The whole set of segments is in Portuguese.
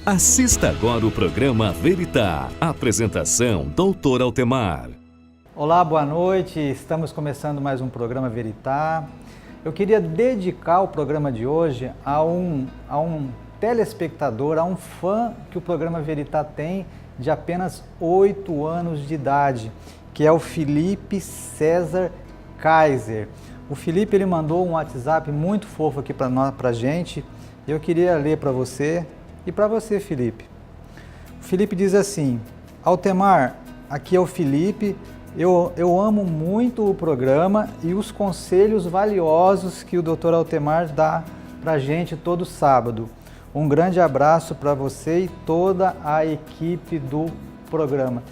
Assista agora o programa Veritá. Apresentação, Dr. Altemar. Olá, boa noite. Estamos começando mais um programa Veritá. Eu queria dedicar o programa de hoje a um telespectador, a um fã que o programa Veritá tem de apenas 8 anos de idade, que é o Felipe César Kaiser. O Felipe ele mandou um WhatsApp muito fofo aqui para a gente. Eu queria ler para você e para você, Felipe. O Felipe diz assim: Altemar, aqui é o Felipe. Eu amo muito o programa e os conselhos valiosos que o Dr. Altemar dá para a gente todo sábado. Um grande abraço para você e toda a equipe do programa.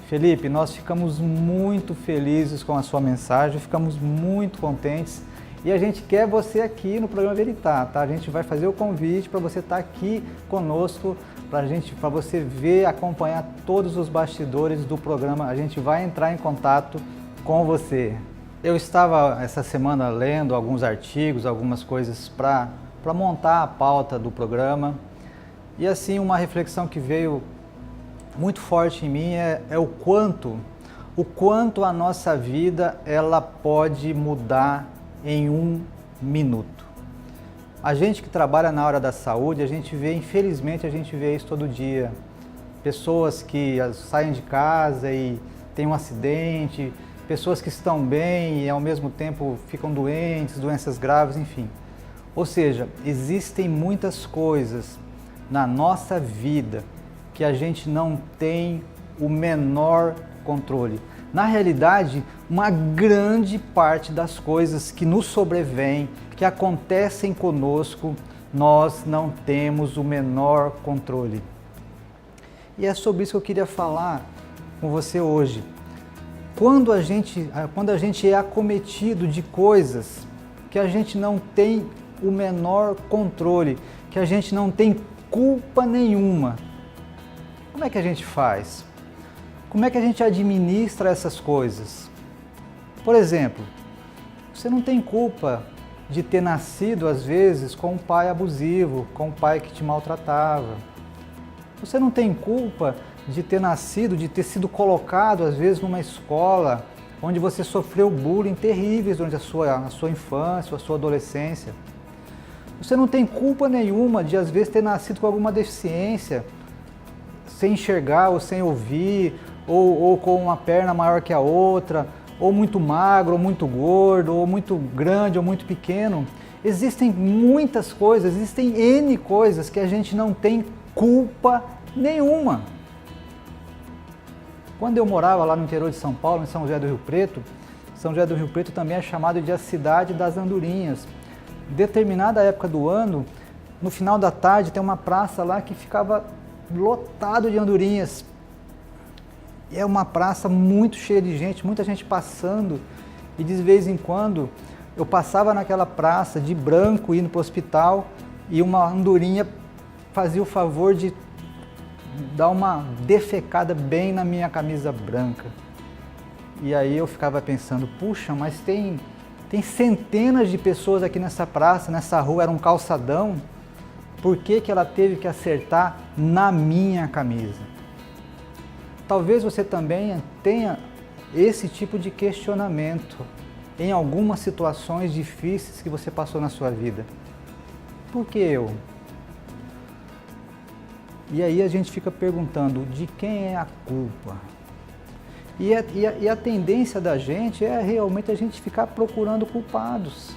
Felipe, nós ficamos muito felizes com a sua mensagem, ficamos muito contentes e a gente quer você aqui no programa Veritá, tá? A gente vai fazer o convite para você estar aqui conosco, para você ver, acompanhar todos os bastidores do programa. A gente vai entrar em contato com você. Eu estava essa semana lendo alguns artigos, algumas coisas para montar a pauta do programa e assim uma reflexão que veio muito forte em mim é o quanto a nossa vida ela pode mudar em 1 minuto. A gente que trabalha na área da saúde, infelizmente a gente vê isso todo dia. Pessoas que saem de casa e têm um acidente, pessoas que estão bem e ao mesmo tempo ficam doentes, doenças graves, enfim. Ou seja, existem muitas coisas na nossa vida que a gente não tem o menor controle. Na realidade, uma grande parte das coisas que nos sobrevêm, que acontecem conosco, nós não temos o menor controle. E é sobre isso que eu queria falar com você hoje. Quando a gente é acometido de coisas que a gente não tem o menor controle, que a gente não tem culpa nenhuma, como é que a gente faz? Como é que a gente administra essas coisas? Por exemplo, você não tem culpa de ter nascido, às vezes, com um pai abusivo, com um pai que te maltratava. Você não tem culpa de ter nascido, de ter sido colocado, às vezes, numa escola onde você sofreu bullying terríveis durante a sua infância, a sua adolescência. Você não tem culpa nenhuma de, às vezes, ter nascido com alguma deficiência, sem enxergar ou sem ouvir, ou com uma perna maior que a outra, ou muito magro, ou muito gordo, ou muito grande, ou muito pequeno. Existem muitas coisas, existem N coisas que a gente não tem culpa nenhuma. Quando eu morava lá no interior de São Paulo, em São José do Rio Preto, São José do Rio Preto também é chamado de a cidade das andorinhas. Em determinada época do ano, no final da tarde, tem uma praça lá que ficava lotado de andorinhas. É uma praça muito cheia de gente, muita gente passando, e de vez em quando eu passava naquela praça de branco indo para o hospital e uma andorinha fazia o favor de dar uma defecada bem na minha camisa branca. E aí eu ficava pensando, puxa, mas tem centenas de pessoas aqui nessa praça, nessa rua, era um calçadão, por que ela teve que acertar na minha camisa? Talvez você também tenha esse tipo de questionamento em algumas situações difíceis que você passou na sua vida. Por que eu? E aí a gente fica perguntando, de quem é a culpa? E a tendência da gente é realmente a gente ficar procurando culpados.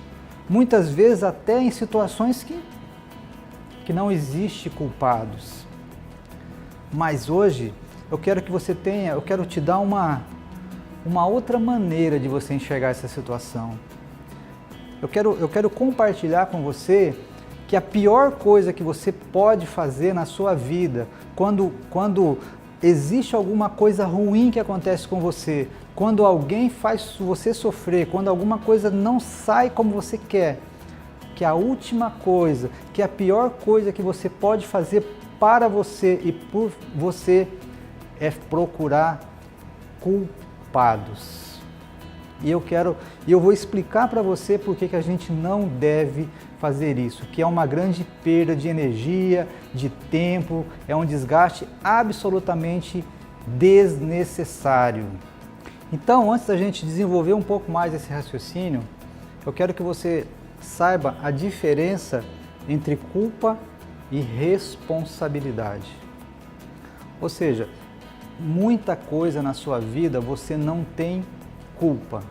Muitas vezes até em situações que não existe culpados. Mas hoje eu quero te dar uma outra maneira de você enxergar essa situação. Eu quero compartilhar com você que a pior coisa que você pode fazer na sua vida, quando existe alguma coisa ruim que acontece com você, quando alguém faz você sofrer, quando alguma coisa não sai como você quer, que a última coisa, que a pior coisa que você pode fazer para você e por você é procurar culpados. E eu vou explicar para você por que a gente não deve fazer isso, que é uma grande perda de energia, de tempo, é um desgaste absolutamente desnecessário. Então, antes da gente desenvolver um pouco mais esse raciocínio, eu quero que você saiba a diferença entre culpa e responsabilidade. Ou seja, muita coisa na sua vida você não tem culpa.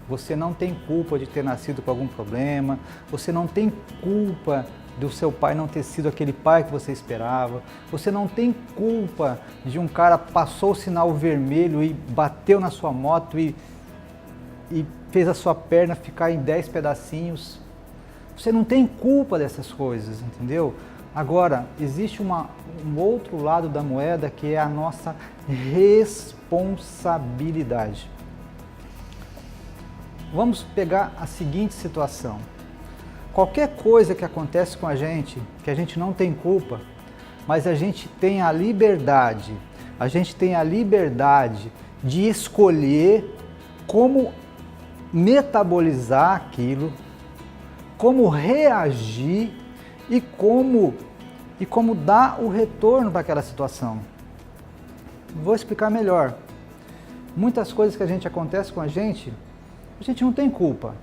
Você não tem culpa de ter nascido com algum problema, você não tem culpa do seu pai não ter sido aquele pai que você esperava, você não tem culpa de um cara passou o sinal vermelho e bateu na sua moto e fez a sua perna ficar em 10 pedacinhos. Você não tem culpa dessas coisas, entendeu? Agora, existe um outro lado da moeda que é a nossa responsabilidade. Vamos pegar a seguinte situação. Qualquer coisa que acontece com a gente, que a gente não tem culpa, mas a gente tem a liberdade de escolher como metabolizar aquilo, como reagir e como dar o retorno para aquela situação. Vou explicar melhor. Muitas coisas que acontece com a gente não tem culpa.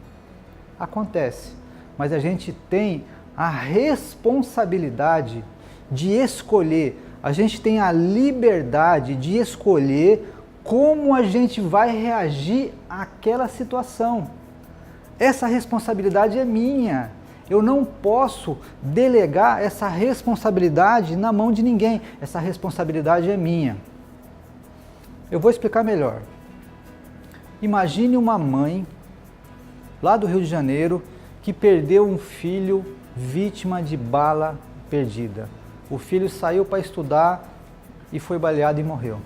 Acontece. Mas a gente tem a responsabilidade de escolher, a gente tem a liberdade de escolher como a gente vai reagir àquela situação. Essa responsabilidade é minha. Eu não posso delegar essa responsabilidade na mão de ninguém. Essa responsabilidade é minha. Eu vou explicar melhor. Imagine uma mãe lá do Rio de Janeiro que perdeu um filho vítima de bala perdida. O filho saiu para estudar e foi baleado e morreu.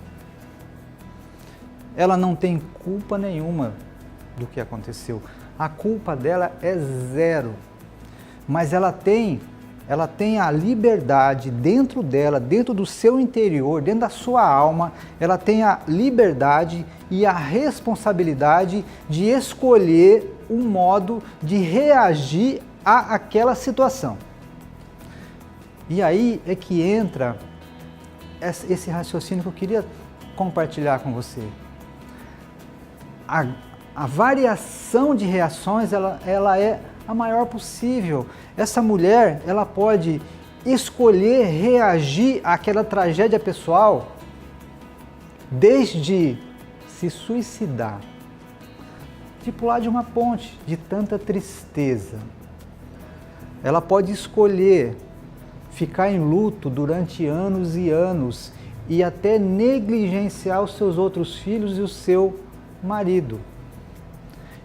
Ela não tem culpa nenhuma do que aconteceu. A culpa dela é zero. Mas ela tem a liberdade dentro dela, dentro do seu interior, dentro da sua alma, ela tem a liberdade e a responsabilidade de escolher um modo de reagir àquela situação. E aí é que entra esse raciocínio que eu queria compartilhar com você. A variação de reações, ela é a maior possível. Essa mulher, ela pode escolher reagir àquela tragédia pessoal desde se suicidar, de pular de uma ponte, de tanta tristeza. Ela pode escolher ficar em luto durante anos e anos e até negligenciar os seus outros filhos e o seu marido.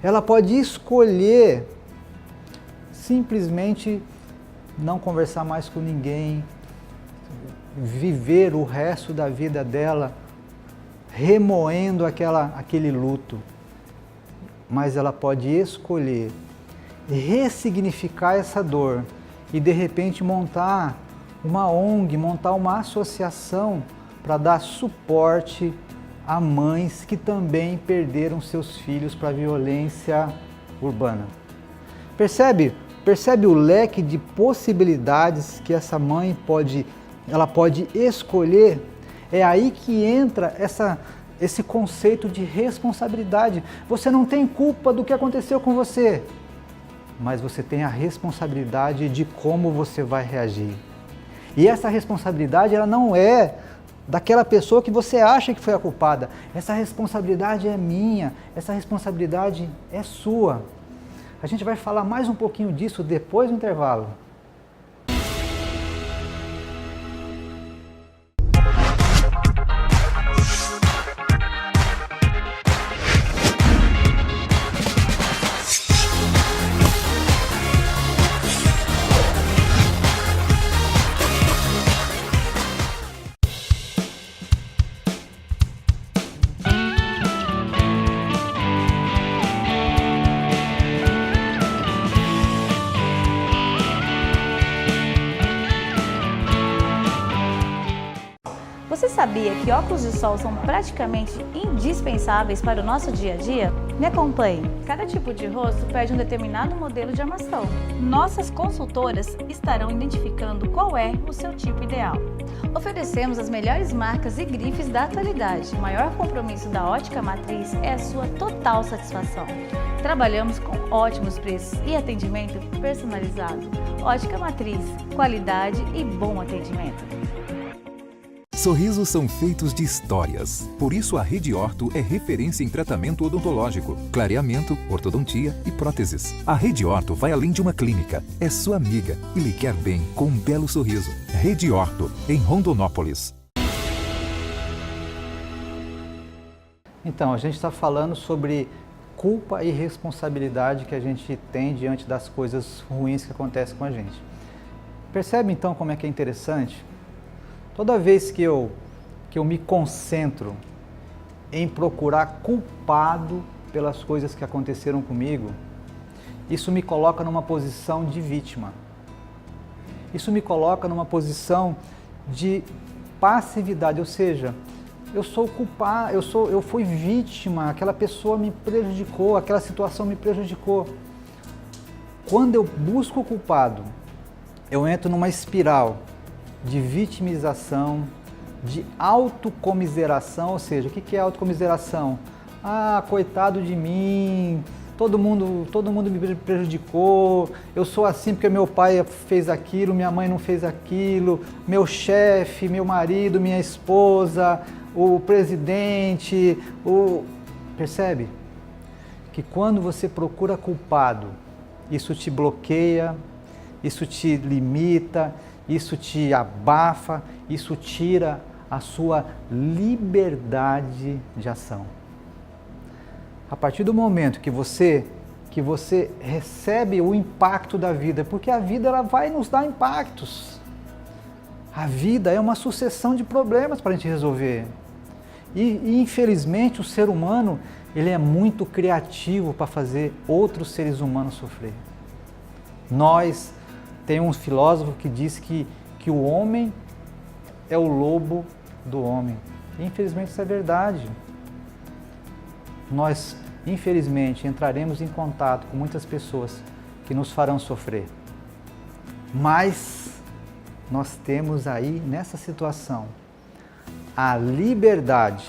Ela pode escolher simplesmente não conversar mais com ninguém, viver o resto da vida dela remoendo aquele luto. Mas ela pode escolher ressignificar essa dor e de repente montar uma ONG, montar uma associação para dar suporte a mães que também perderam seus filhos para a violência urbana. Percebe o leque de possibilidades que essa mãe pode escolher? É aí que entra esse conceito de responsabilidade. Você não tem culpa do que aconteceu com você, mas você tem a responsabilidade de como você vai reagir. E essa responsabilidade, ela não é daquela pessoa que você acha que foi a culpada. Essa responsabilidade é minha, essa responsabilidade é sua. A gente vai falar mais um pouquinho disso depois do intervalo. Você sabia que óculos de sol são praticamente indispensáveis para o nosso dia a dia? Me acompanhe. Cada tipo de rosto pede um determinado modelo de armação. Nossas consultoras estarão identificando qual é o seu tipo ideal. Oferecemos as melhores marcas e grifes da atualidade. O maior compromisso da Ótica Matriz é a sua total satisfação. Trabalhamos com ótimos preços e atendimento personalizado. Ótica Matriz, qualidade e bom atendimento. Sorrisos são feitos de histórias. Por isso a Rede Orto é referência em tratamento odontológico, clareamento, ortodontia e próteses. A Rede Orto vai além de uma clínica. É sua amiga e lhe quer bem com um belo sorriso. Rede Orto, em Rondonópolis. Então, a gente está falando sobre culpa e responsabilidade que a gente tem diante das coisas ruins que acontecem com a gente. Percebe então como é que é interessante? Toda vez que eu me concentro em procurar culpado pelas coisas que aconteceram comigo, isso me coloca numa posição de vítima. Isso me coloca numa posição de passividade, ou seja, eu sou culpado, eu fui vítima, aquela pessoa me prejudicou, aquela situação me prejudicou. Quando eu busco o culpado, eu entro numa espiral de vitimização, de autocomiseração, ou seja, o que é autocomiseração? Ah, coitado de mim, todo mundo me prejudicou, eu sou assim porque meu pai fez aquilo, minha mãe não fez aquilo, meu chefe, meu marido, minha esposa, o presidente, Percebe? Que quando você procura culpado, isso te bloqueia, isso te limita, isso te abafa, isso tira a sua liberdade de ação. A partir do momento que você recebe o impacto da vida, porque a vida ela vai nos dar impactos. A vida é uma sucessão de problemas para a gente resolver. E infelizmente o ser humano ele é muito criativo para fazer outros seres humanos sofrer. Tem um filósofo que diz que o homem é o lobo do homem. E, infelizmente isso é verdade. Nós, infelizmente, entraremos em contato com muitas pessoas que nos farão sofrer. Mas nós temos aí, nessa situação, a liberdade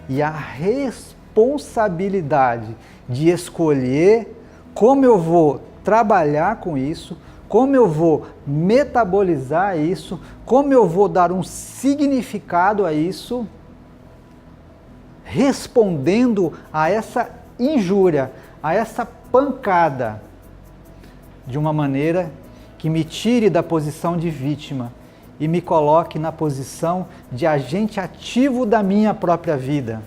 e a responsabilidade de escolher como eu vou trabalhar com isso, como eu vou metabolizar isso, como eu vou dar um significado a isso, respondendo a essa injúria, a essa pancada, de uma maneira que me tire da posição de vítima e me coloque na posição de agente ativo da minha própria vida.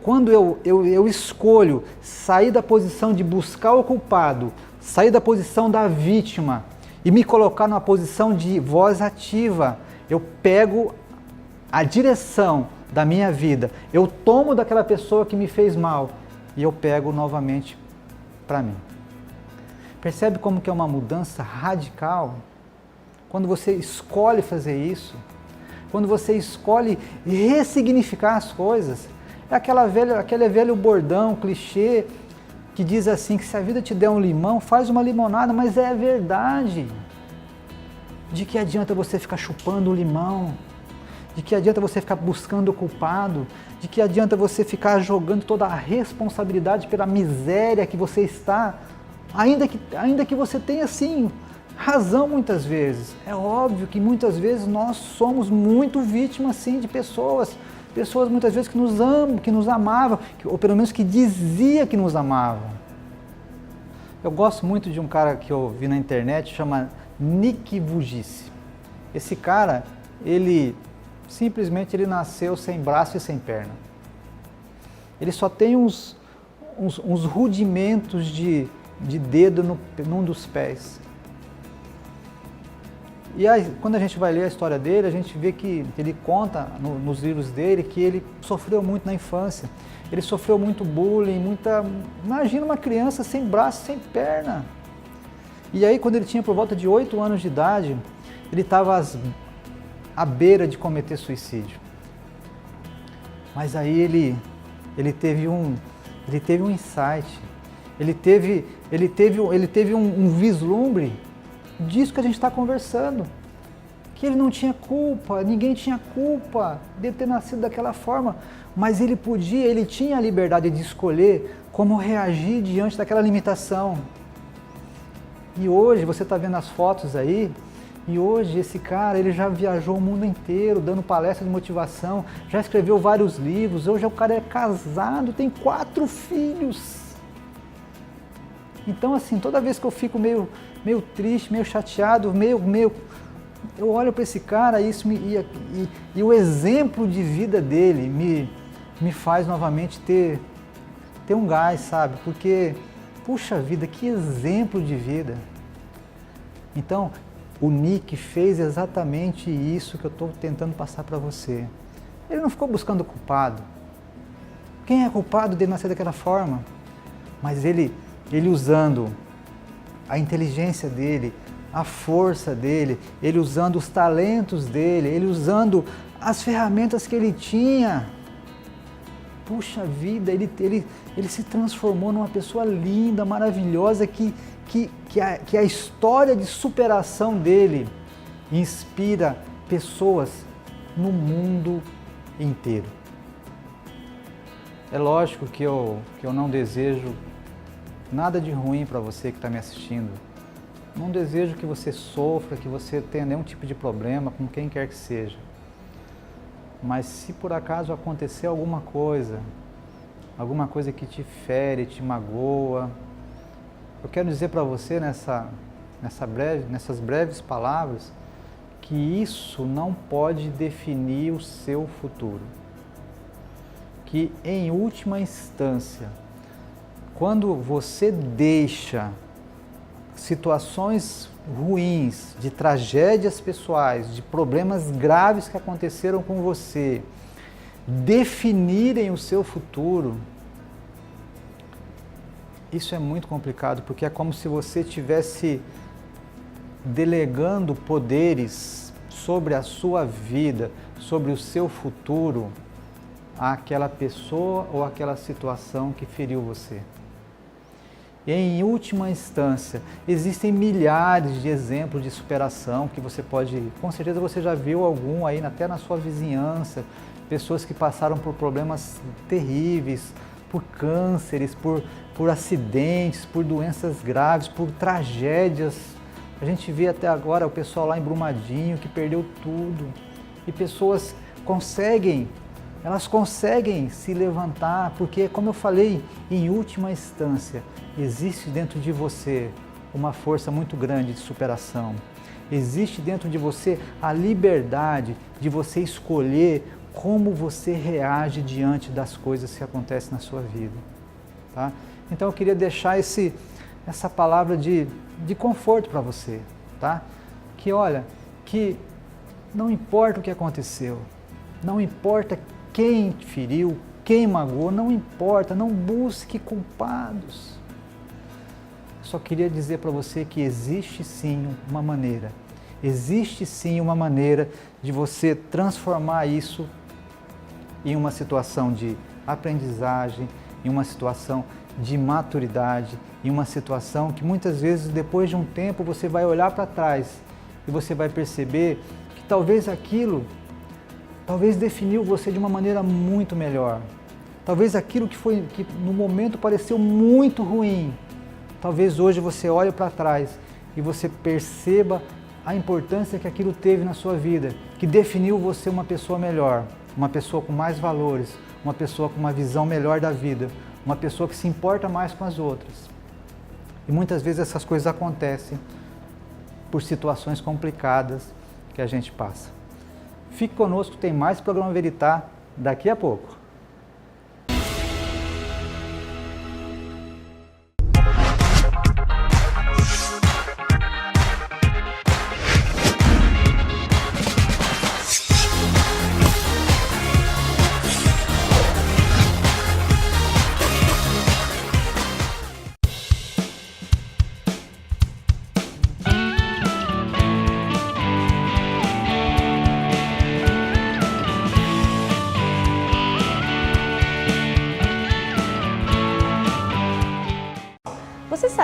Quando eu escolho sair da posição de buscar o culpado, sair da posição da vítima e me colocar numa posição de voz ativa, eu pego a direção da minha vida, eu tomo daquela pessoa que me fez mal e eu pego novamente para mim. Percebe como que é uma mudança radical? Quando você escolhe fazer isso, quando você escolhe ressignificar as coisas, é aquele velho bordão, clichê, que diz assim, que se a vida te der um limão, faz uma limonada, mas é verdade. De que adianta você ficar chupando o limão? De que adianta você ficar buscando o culpado? De que adianta você ficar jogando toda a responsabilidade pela miséria que você está? Ainda que você tenha, sim, razão muitas vezes. É óbvio que muitas vezes nós somos muito vítimas, sim, de pessoas muitas vezes que nos amam, que nos amavam, ou pelo menos que dizia que nos amavam. Eu gosto muito de um cara que eu vi na internet, chama Nick Vujicic. Esse cara, ele nasceu sem braço e sem perna. Ele só tem uns rudimentos de dedo num dos pés. E aí, quando a gente vai ler a história dele, a gente vê que ele conta nos livros dele que ele sofreu muito na infância. Ele sofreu muito bullying, Imagina uma criança sem braço, sem perna. E aí, quando ele tinha por volta de 8 anos de idade, ele estava à beira de cometer suicídio. Mas aí ele ele teve um insight, ele teve um vislumbre disso que a gente está conversando. Que ele não tinha culpa, ninguém tinha culpa de ter nascido daquela forma, mas ele tinha a liberdade de escolher como reagir diante daquela limitação. E hoje, você está vendo as fotos aí, e hoje esse cara, ele já viajou o mundo inteiro, dando palestra de motivação, já escreveu vários livros, hoje o cara é casado, tem 4 filhos. Então assim, toda vez que eu fico meio triste, meio chateado, eu olho para esse cara e o exemplo de vida dele me faz novamente ter um gás, sabe? Porque, puxa vida, que exemplo de vida. Então, o Nick fez exatamente isso que eu estou tentando passar para você. Ele não ficou buscando culpado. Quem é culpado dele nascer daquela forma? Mas ele usando a inteligência dele, a força dele, ele usando os talentos dele, ele usando as ferramentas que ele tinha. Puxa vida, ele se transformou numa pessoa linda, maravilhosa, que a história de superação dele inspira pessoas no mundo inteiro. É lógico que eu não desejo nada de ruim para você que está me assistindo. Não desejo que você sofra, que você tenha nenhum tipo de problema com quem quer que seja. Mas se por acaso acontecer alguma coisa que te fere, te magoa, eu quero dizer para você nessas breves palavras que isso não pode definir o seu futuro. Que em última instância, quando você deixa situações ruins, de tragédias pessoais, de problemas graves que aconteceram com você, definirem o seu futuro, isso é muito complicado, porque é como se você estivesse delegando poderes sobre a sua vida, sobre o seu futuro, àquela pessoa ou àquela situação que feriu você. E em última instância, existem milhares de exemplos de superação que você pode, com certeza você já viu algum aí até na sua vizinhança, pessoas que passaram por problemas terríveis, por cânceres, por acidentes, por doenças graves, por tragédias. A gente vê até agora o pessoal lá em Brumadinho que perdeu tudo. E pessoas conseguem se levantar, porque, como eu falei, em última instância, existe dentro de você uma força muito grande de superação. Existe dentro de você a liberdade de você escolher como você reage diante das coisas que acontecem na sua vida. Tá? Então eu queria deixar essa palavra de conforto para você. Tá? Que olha, que não importa o que aconteceu, não importa quem te feriu, quem magoou, não importa, não busque culpados. Só queria dizer para você que existe sim uma maneira de você transformar isso em uma situação de aprendizagem, em uma situação de maturidade, em uma situação que muitas vezes depois de um tempo você vai olhar para trás e você vai perceber que talvez definiu você de uma maneira muito melhor. Talvez aquilo que no momento pareceu muito ruim, talvez hoje você olhe para trás e você perceba a importância que aquilo teve na sua vida, que definiu você uma pessoa melhor, uma pessoa com mais valores, uma pessoa com uma visão melhor da vida, uma pessoa que se importa mais com as outras. E muitas vezes essas coisas acontecem por situações complicadas que a gente passa. Fique conosco, tem mais programa Veritá daqui a pouco.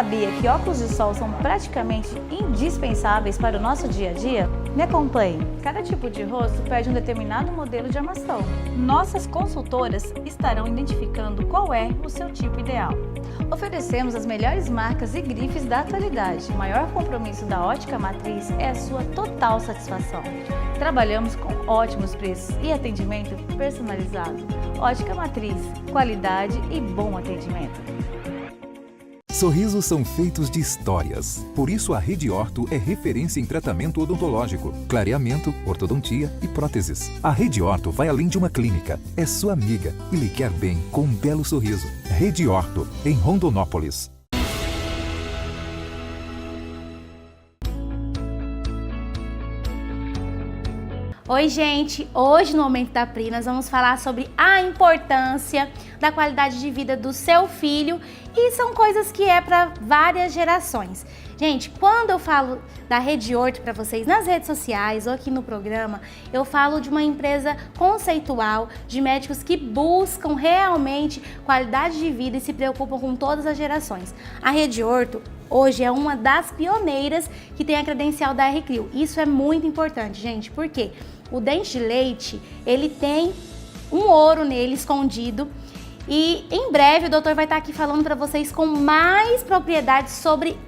sabia que óculos de sol são praticamente indispensáveis para o nosso dia a dia? Me acompanhe. Cada tipo de rosto pede um determinado modelo de armação. Nossas consultoras estarão identificando qual é o seu tipo ideal. Oferecemos as melhores marcas e grifes da atualidade. O maior compromisso da Ótica Matriz é a sua total satisfação. Trabalhamos com ótimos preços e atendimento personalizado. Ótica Matriz, qualidade e bom atendimento. Sorrisos são feitos de histórias. Por isso a Rede Orto é referência em tratamento odontológico, clareamento, ortodontia e próteses. A Rede Orto vai além de uma clínica. É sua amiga e lhe quer bem com um belo sorriso. Rede Orto, em Rondonópolis. Oi gente, hoje no Momento da Pri nós vamos falar sobre a importância da qualidade de vida do seu filho e são coisas que é para várias gerações. Gente, quando eu falo da Rede Orto para vocês nas redes sociais ou aqui no programa, eu falo de uma empresa conceitual de médicos que buscam realmente qualidade de vida e se preocupam com todas as gerações. A Rede Orto hoje é uma das pioneiras que tem a credencial da RCRIO. Isso é muito importante, gente, porque o dente de leite, ele tem um ouro nele escondido e em breve o doutor vai estar aqui falando para vocês com mais propriedades sobre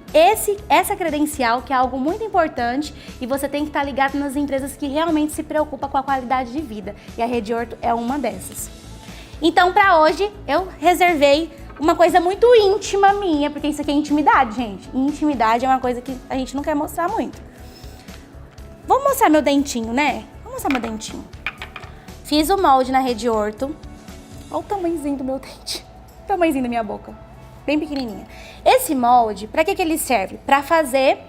essa credencial, que é algo muito importante e você tem que estar ligado nas empresas que realmente se preocupam com a qualidade de vida e a Rede Orto é uma dessas. Então, para hoje, eu reservei uma coisa muito íntima minha, porque isso aqui é intimidade, gente. Intimidade é uma coisa que a gente não quer mostrar muito. Vou mostrar meu dentinho, né? Vou mostrar meu dentinho. Fiz o molde na Rede Orto. Olha o tamanhozinho do meu dente. O tamanhozinho da minha boca. Bem pequenininha. Esse molde, para que ele serve? Para fazer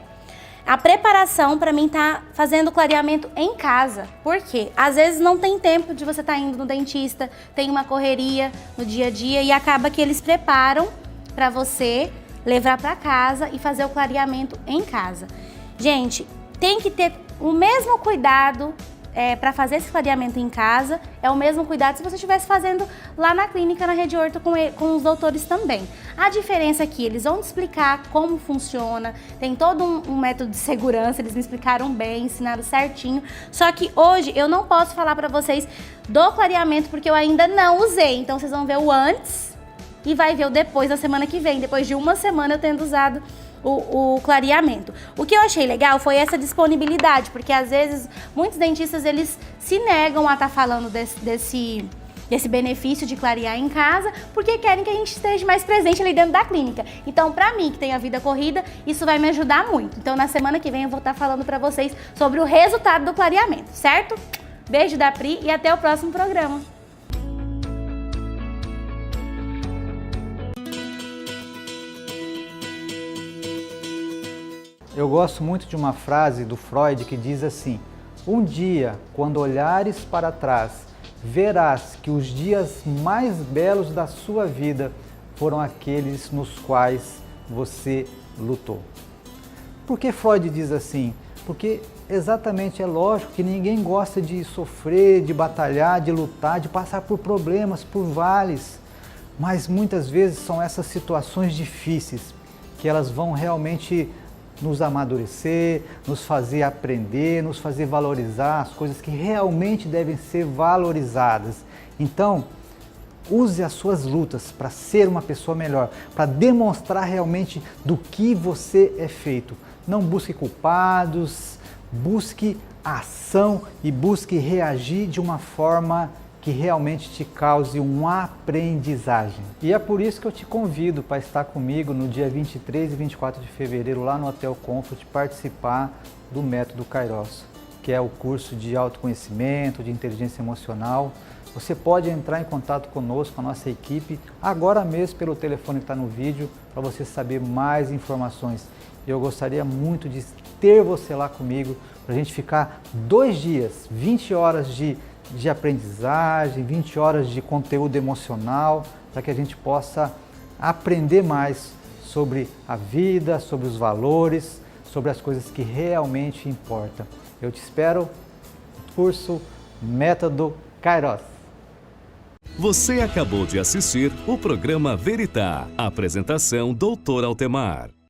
a preparação para mim estar fazendo clareamento em casa. Por quê? Às vezes não tem tempo de você estar indo no dentista, tem uma correria no dia a dia e acaba que eles preparam para você levar para casa e fazer o clareamento em casa. Gente, tem que ter o mesmo cuidado para fazer esse clareamento em casa, é o mesmo cuidado se você estivesse fazendo lá na clínica, na Rede Orto, com os doutores também. A diferença é que eles vão te explicar como funciona, tem todo um método de segurança, eles me explicaram bem, ensinaram certinho, só que hoje eu não posso falar para vocês do clareamento porque eu ainda não usei, então vocês vão ver o antes e vai ver o depois na semana que vem, depois de uma semana eu tendo usado o clareamento. O que eu achei legal foi essa disponibilidade, porque às vezes muitos dentistas eles se negam a estar falando desse benefício de clarear em casa, porque querem que a gente esteja mais presente ali dentro da clínica. Então, pra mim, que tem a vida corrida, isso vai me ajudar muito. Então, na semana que vem eu vou estar falando pra vocês sobre o resultado do clareamento, certo? Beijo da Pri e até o próximo programa. Eu gosto muito de uma frase do Freud que diz assim: um dia, quando olhares para trás, verás que os dias mais belos da sua vida foram aqueles nos quais você lutou. Por que Freud diz assim? Porque exatamente é lógico que ninguém gosta de sofrer, de batalhar, de lutar, de passar por problemas, por vales. Mas muitas vezes são essas situações difíceis que elas vão realmente nos amadurecer, nos fazer aprender, nos fazer valorizar as coisas que realmente devem ser valorizadas. Então, use as suas lutas para ser uma pessoa melhor, para demonstrar realmente do que você é feito. Não busque culpados, busque ação e busque reagir de uma forma que realmente te cause uma aprendizagem. E é por isso que eu te convido para estar comigo no dia 23 e 24 de fevereiro lá no Hotel Comfort, participar do Método Kairos, que é o curso de autoconhecimento, de inteligência emocional. Você pode entrar em contato conosco, com a nossa equipe, agora mesmo pelo telefone que está no vídeo, para você saber mais informações. Eu gostaria muito de ter você lá comigo, para a gente ficar 2 dias, 20 horas de aprendizagem, 20 horas de conteúdo emocional, para que a gente possa aprender mais sobre a vida, sobre os valores, sobre as coisas que realmente importam. Eu te espero no curso Método Kairos. Você acabou de assistir o programa Veritá. Apresentação Dr. Altemar.